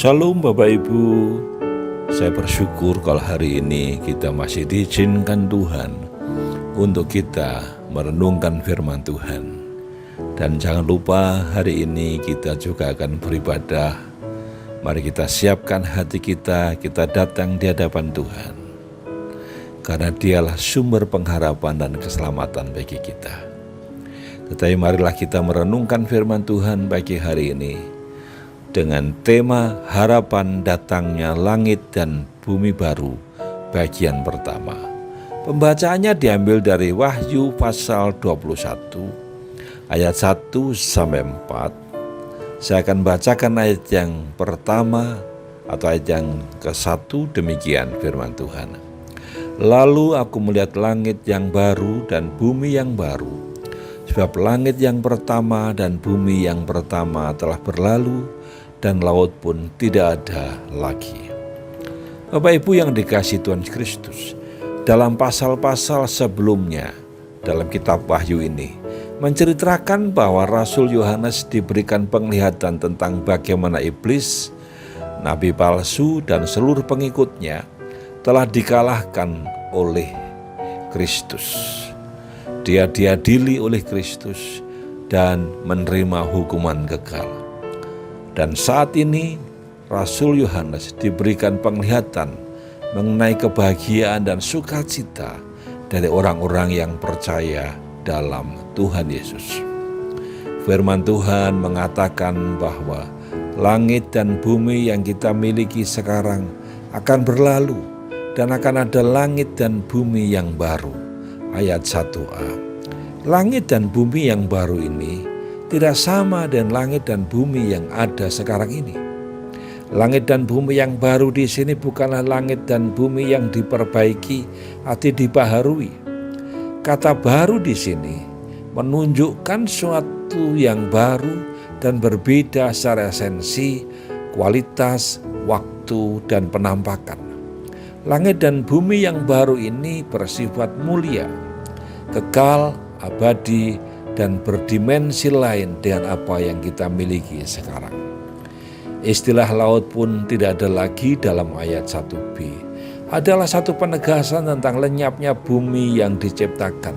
Shalom Bapak Ibu, saya bersyukur kalau hari ini kita masih diizinkan Tuhan untuk kita merenungkan firman Tuhan. Dan jangan lupa hari ini kita juga akan beribadah. Mari kita siapkan hati kita datang di hadapan Tuhan. Karena Dialah sumber pengharapan dan keselamatan bagi kita. Tetapi marilah kita merenungkan firman Tuhan pagi hari ini dengan tema harapan datangnya langit dan bumi baru bagian pertama. Pembacaannya diambil dari Wahyu pasal 21 ayat 1 sampai 4. Saya akan bacakan ayat yang pertama atau ayat yang ke-1. Demikian firman Tuhan. Lalu aku melihat langit yang baru dan bumi yang baru, sebab langit yang pertama dan bumi yang pertama telah berlalu, dan laut pun tidak ada lagi. Bapak Ibu yang dikasihi Tuhan Kristus, dalam pasal-pasal sebelumnya dalam kitab Wahyu ini menceritakan bahwa Rasul Yohanes diberikan penglihatan tentang bagaimana iblis, nabi palsu dan seluruh pengikutnya telah dikalahkan oleh Kristus. Dia diadili oleh Kristus dan menerima hukuman kekal. Dan saat ini Rasul Yohanes diberikan penglihatan mengenai kebahagiaan dan sukacita dari orang-orang yang percaya dalam Tuhan Yesus. Firman Tuhan mengatakan bahwa langit dan bumi yang kita miliki sekarang akan berlalu dan akan ada langit dan bumi yang baru. Ayat 1a. Langit dan bumi yang baru ini tidak sama dengan langit dan bumi yang ada sekarang ini. Langit dan bumi yang baru di sini bukanlah langit dan bumi yang diperbaiki atau dibaharui. Kata baru di sini menunjukkan suatu yang baru dan berbeda secara esensi, kualitas, waktu, dan penampakan. Langit dan bumi yang baru ini bersifat mulia, kekal, abadi, dan berdimensi lain dengan apa yang kita miliki sekarang. Istilah laut pun tidak ada lagi dalam ayat 1b. Adalah satu penegasan tentang lenyapnya bumi yang diciptakan,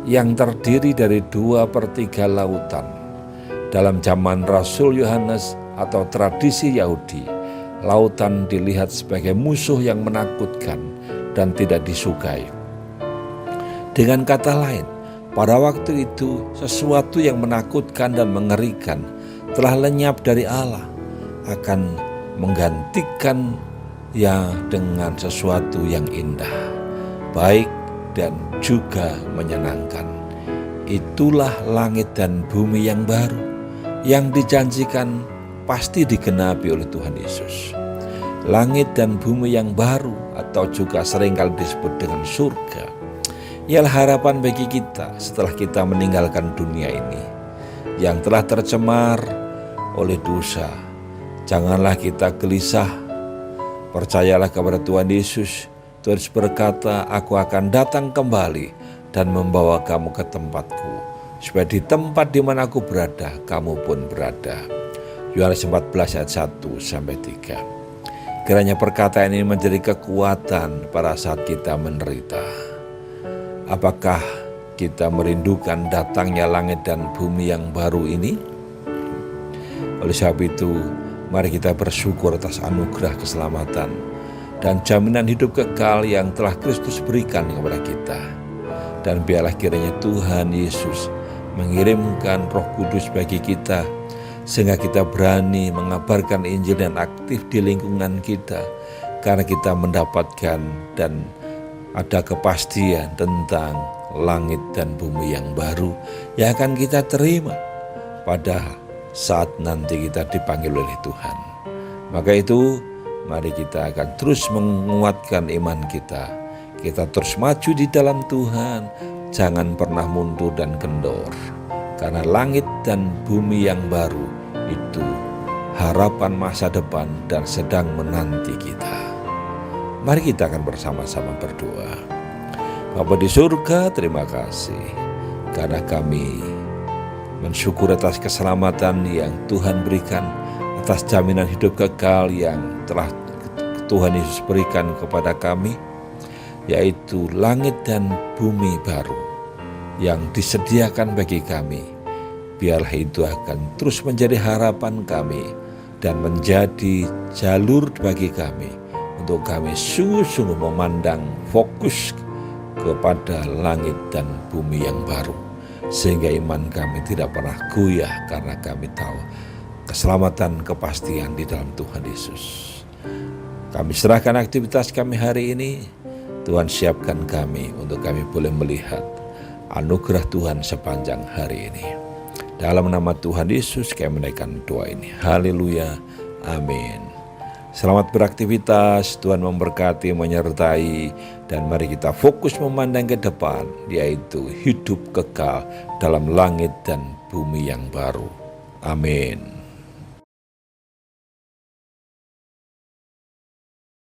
yang terdiri dari 2/3 lautan. Dalam zaman Rasul Yohanes atau tradisi Yahudi, lautan dilihat sebagai musuh yang menakutkan dan tidak disukai. Dengan kata lain, pada waktu itu sesuatu yang menakutkan dan mengerikan telah lenyap dari Allah, akan menggantikan dengan sesuatu yang indah, baik dan juga menyenangkan. Itulah langit dan bumi yang baru yang dijanjikan pasti digenapi oleh Tuhan Yesus. Langit dan bumi yang baru atau juga seringkali disebut dengan surga ialah harapan bagi kita setelah kita meninggalkan dunia ini yang telah tercemar oleh dosa. Janganlah kita gelisah, percayalah kepada Tuhan Yesus. Tuhan berkata, aku akan datang kembali dan membawa kamu ke tempatku, supaya di tempat di mana aku berada, kamu pun berada. Yohanes 14 ayat 1-3. Kiranya perkataan ini menjadi kekuatan pada saat kita menderita. Apakah kita merindukan datangnya langit dan bumi yang baru ini? Oleh sebab itu, mari kita bersyukur atas anugerah keselamatan dan jaminan hidup kekal yang telah Kristus berikan kepada kita. Dan biarlah kiranya Tuhan Yesus mengirimkan Roh Kudus bagi kita, sehingga kita berani mengabarkan Injil dan aktif di lingkungan kita, karena kita mendapatkan dan ada kepastian tentang langit dan bumi yang baru yang akan kita terima pada saat nanti kita dipanggil oleh Tuhan. Maka itu, mari kita akan terus menguatkan iman kita. Kita terus maju di dalam Tuhan, jangan pernah mundur dan kendor. Karena langit dan bumi yang baru itu harapan masa depan dan sedang menanti kita. Mari kita akan bersama-sama berdoa. Bapa di surga, terima kasih karena kami mensyukur atas keselamatan yang Tuhan berikan, atas jaminan hidup kekal yang telah Tuhan Yesus berikan kepada kami, yaitu langit dan bumi baru yang disediakan bagi kami. Biarlah itu akan terus menjadi harapan kami dan menjadi jalur bagi kami untuk kami sungguh-sungguh memandang fokus kepada langit dan bumi yang baru, sehingga iman kami tidak pernah goyah karena kami tahu keselamatan kepastian di dalam Tuhan Yesus. Kami serahkan aktivitas kami hari ini. Tuhan siapkan kami untuk kami boleh melihat anugerah Tuhan sepanjang hari ini. Dalam nama Tuhan Yesus kami menaikkan doa ini. Haleluya. Amin. Selamat beraktivitas. Tuhan memberkati, menyertai. Dan mari kita fokus memandang ke depan, yaitu hidup kekal dalam langit dan bumi yang baru. Amin.